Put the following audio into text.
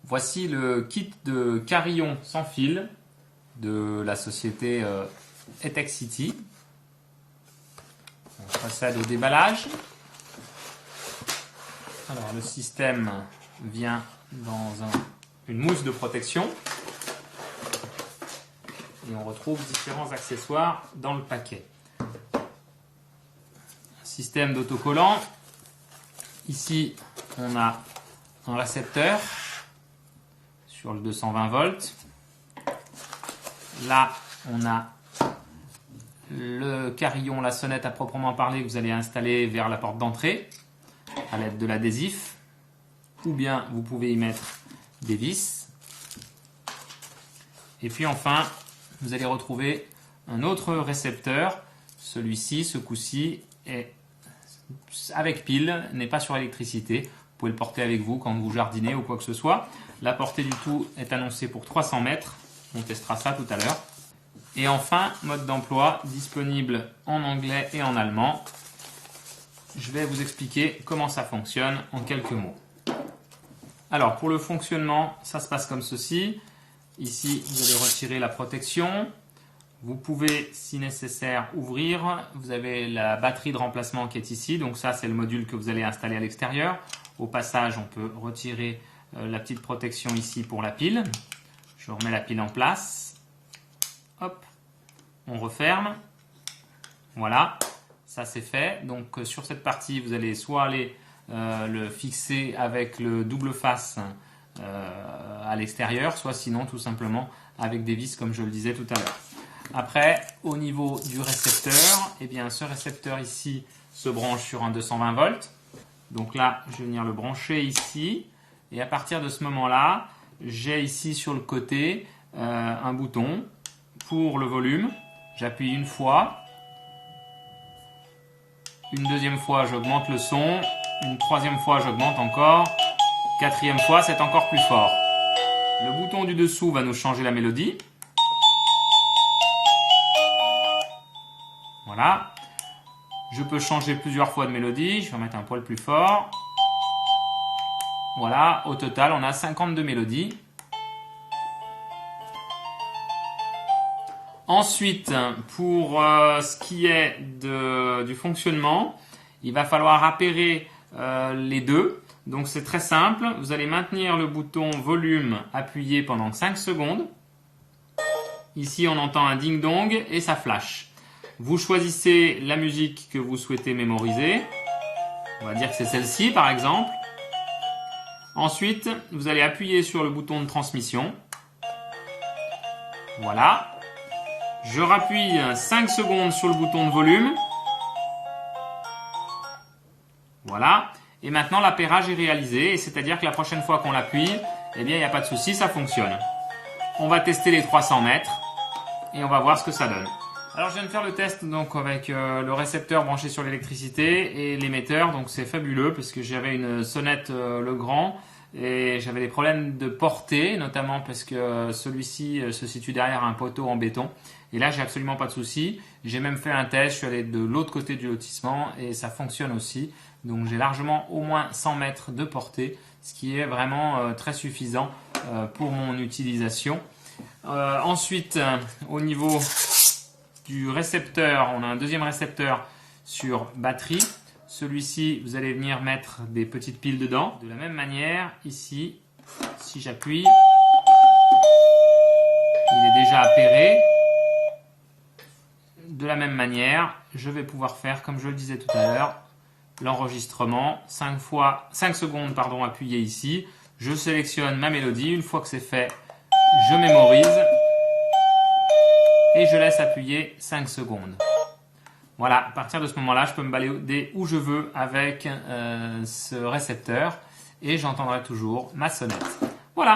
Voici le kit de carillon sans fil de la société Etexity. On procède au déballage. Alors le système vient dans une mousse de protection et on retrouve différents accessoires dans le paquet. Système d'autocollant. Ici on a un récepteur sur le 220 volts. Là on a le carillon, la sonnette à proprement parler que vous allez installer vers la porte d'entrée à l'aide de l'adhésif, ou bien vous pouvez y mettre des vis. Et puis enfin vous allez retrouver un autre récepteur. Celui-ci, ce coup-ci, est avec pile, n'est pas sur électricité. Vous pouvez le porter avec vous quand vous jardinez ou quoi que ce soit. La portée du tout est annoncée pour 300 mètres. On testera ça tout à l'heure. Et enfin, mode d'emploi disponible en anglais et en allemand. Je vais vous expliquer comment ça fonctionne en quelques mots. Alors pour le fonctionnement, ça se passe comme ceci. Ici, vous allez retirer la protection. Vous pouvez, si nécessaire, ouvrir. Vous avez la batterie de remplacement qui est ici. Donc ça, c'est le module que vous allez installer à l'extérieur. Au passage, on peut retirer la petite protection ici pour la pile. Je remets la pile en place. Hop, on referme. Voilà, ça c'est fait. Donc sur cette partie, vous allez soit aller le fixer avec le double face à l'extérieur, soit sinon tout simplement avec des vis comme je le disais tout à l'heure. Après, au niveau du récepteur, eh bien, ce récepteur ici se branche sur un 220 volts. Donc là, je vais venir le brancher ici. Et à partir de ce moment-là, j'ai ici sur le côté un bouton pour le volume. J'appuie une fois. Une deuxième fois, j'augmente le son. Une troisième fois, j'augmente encore. Quatrième fois, c'est encore plus fort. Le bouton du dessous va nous changer la mélodie. Voilà. Je peux changer plusieurs fois de mélodie. Je vais mettre un poil plus fort. Voilà. Au total, on a 52 mélodies. Ensuite, pour ce qui est du fonctionnement, il va falloir appairer les deux. Donc c'est très simple. Vous allez maintenir le bouton volume appuyé pendant 5 secondes. Ici, on entend un ding-dong et ça flash. Vous choisissez la musique que vous souhaitez mémoriser. On va dire que c'est celle-ci par exemple. Ensuite, vous allez appuyer sur le bouton de transmission. Voilà. Je rappuie 5 secondes sur le bouton de volume. Voilà. Et maintenant, l'appairage est réalisé. Et c'est-à-dire que la prochaine fois qu'on l'appuie, eh bien, il n'y a pas de souci, ça fonctionne. On va tester les 300 mètres et on va voir ce que ça donne. Alors, je viens de faire le test donc avec le récepteur branché sur l'électricité et l'émetteur. Donc, c'est fabuleux parce que j'avais une sonnette Legrand et j'avais des problèmes de portée, notamment parce que celui-ci se situe derrière un poteau en béton. Et là, j'ai absolument pas de souci. J'ai même fait un test. Je suis allé de l'autre côté du lotissement et ça fonctionne aussi. Donc, j'ai largement au moins 100 mètres de portée, ce qui est vraiment très suffisant pour mon utilisation. Ensuite, au niveau du récepteur, on a un deuxième récepteur sur batterie. Celui-ci, vous allez venir mettre des petites piles dedans. De la même manière, ici, si j'appuie, il est déjà appairé. De la même manière, je vais pouvoir faire, comme je le disais tout à l'heure, l'enregistrement. 5 secondes appuyé ici. Je sélectionne ma mélodie. Une fois que c'est fait, je mémorise. Et je laisse appuyer 5 secondes. Voilà, à partir de ce moment-là, je peux me balader où je veux avec ce récepteur et j'entendrai toujours ma sonnette. Voilà.